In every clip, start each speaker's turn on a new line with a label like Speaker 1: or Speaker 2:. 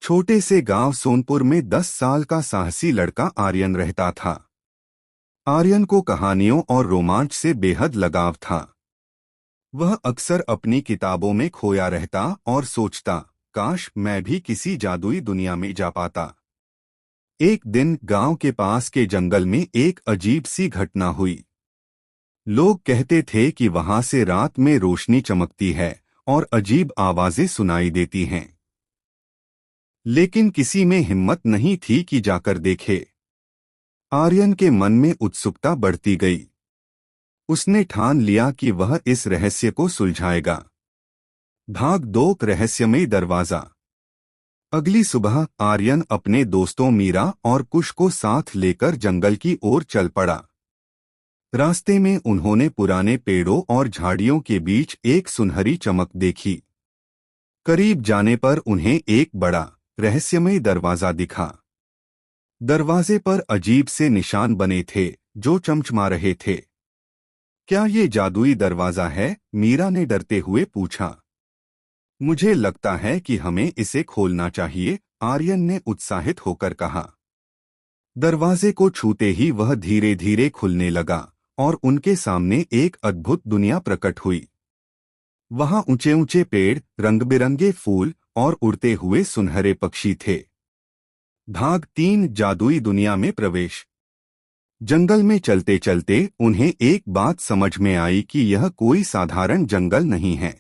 Speaker 1: छोटे से गांव सोनपुर में 10 साल का साहसी लड़का आर्यन रहता था। आर्यन को कहानियों और रोमांच से बेहद लगाव था। वह अक्सर अपनी किताबों में खोया रहता और सोचता, काश मैं भी किसी जादुई दुनिया में जा पाता। एक दिन गांव के पास के जंगल में एक अजीब सी घटना हुई। लोग कहते थे कि वहां से रात में रोशनी चमकती है और अजीब आवाजें सुनाई देती हैं। लेकिन किसी में हिम्मत नहीं थी कि जाकर देखे। आर्यन के मन में उत्सुकता बढ़ती गई। उसने ठान लिया कि वह इस रहस्य को सुलझाएगा। भाग 2 रहस्यमय दरवाजा। अगली सुबह आर्यन अपने दोस्तों मीरा और कुश को साथ लेकर जंगल की ओर चल पड़ा। रास्ते में उन्होंने पुराने पेड़ों और झाड़ियों के बीच एक सुनहरी चमक देखी। करीब जाने पर उन्हें एक बड़ा रहस्यमय दरवाजा दिखा। दरवाजे पर अजीब से निशान बने थे जो चमचमा रहे थे। क्या ये जादुई दरवाजा है? मीरा ने डरते हुए पूछा। मुझे लगता है कि हमें इसे खोलना चाहिए, आर्यन ने उत्साहित होकर कहा। दरवाजे को छूते ही वह धीरे धीरे खुलने लगा और उनके सामने एक अद्भुत दुनिया प्रकट हुई। वहां ऊंचे ऊंचे पेड़, रंग-बिरंगे फूल और उड़ते हुए सुनहरे पक्षी थे। भाग 3 जादुई दुनिया में प्रवेश। जंगल में चलते चलते उन्हें एक बात समझ में आई कि यह कोई साधारण जंगल नहीं है।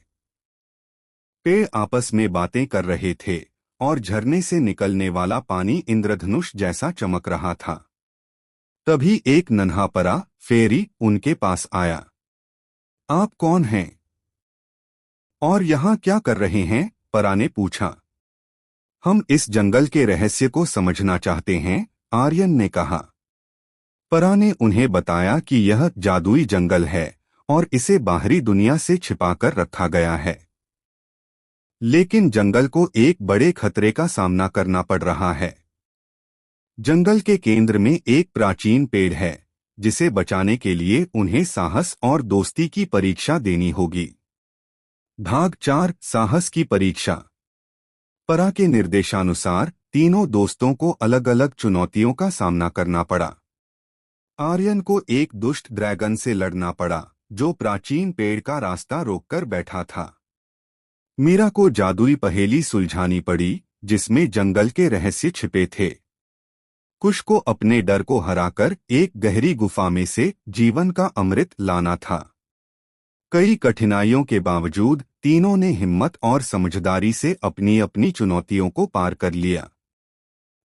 Speaker 1: पेड़ आपस में बातें कर रहे थे और झरने से निकलने वाला पानी इंद्रधनुष जैसा चमक रहा था। तभी एक नन्हा परा फेरी उनके पास आया। आप कौन हैं और यहाँ क्या कर रहे हैं? परा ने पूछा। हम इस जंगल के रहस्य को समझना चाहते हैं, आर्यन ने कहा। परा ने उन्हें बताया कि यह जादुई जंगल है और इसे बाहरी दुनिया से छिपाकर रखा गया है। लेकिन जंगल को एक बड़े खतरे का सामना करना पड़ रहा है। जंगल के केंद्र में एक प्राचीन पेड़ है जिसे बचाने के लिए उन्हें साहस और दोस्ती की परीक्षा देनी होगी। भाग 4 साहस की परीक्षा। परा के निर्देशानुसार तीनों दोस्तों को अलग अलग चुनौतियों का सामना करना पड़ा। आर्यन को एक दुष्ट ड्रैगन से लड़ना पड़ा जो प्राचीन पेड़ का रास्ता रोककर बैठा था। मीरा को जादुई पहेली सुलझानी पड़ी जिसमें जंगल के रहस्य छिपे थे। कुश को अपने डर को हराकर एक गहरी गुफा में से जीवन का अमृत लाना था। कई कठिनाइयों के बावजूद तीनों ने हिम्मत और समझदारी से अपनी अपनी चुनौतियों को पार कर लिया।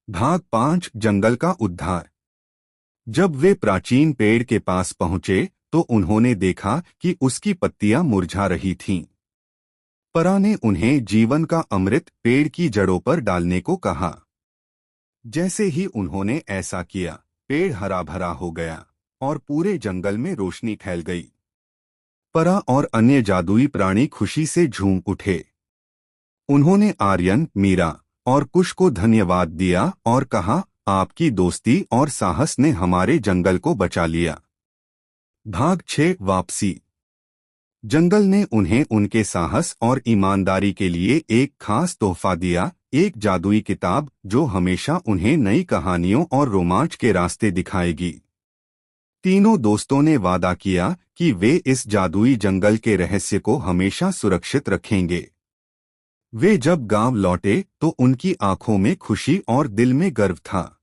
Speaker 1: भाग 5 जंगल का उद्धार। जब वे प्राचीन पेड़ के पास पहुंचे तो उन्होंने देखा कि उसकी पत्तियां मुरझा रही थीं। परा ने उन्हें जीवन का अमृत पेड़ की जड़ों पर डालने को कहा। जैसे ही उन्होंने ऐसा किया, पेड़ हरा भरा हो गया और पूरे जंगल में रोशनी फैल गई। परा और अन्य जादुई प्राणी खुशी से झूम उठे। उन्होंने आर्यन, मीरा और कुश को धन्यवाद दिया और कहा, आपकी दोस्ती और साहस ने हमारे जंगल को बचा लिया। भाग 6 वापसी। जंगल ने उन्हें उनके साहस और ईमानदारी के लिए एक खास तोहफा दिया, एक जादुई किताब जो हमेशा उन्हें नई कहानियों और रोमांच के रास्ते दिखाएगी। तीनों दोस्तों ने वादा किया कि वे इस जादुई जंगल के रहस्य को हमेशा सुरक्षित रखेंगे। वे जब गांव लौटे तो उनकी आंखों में खुशी और दिल में गर्व था।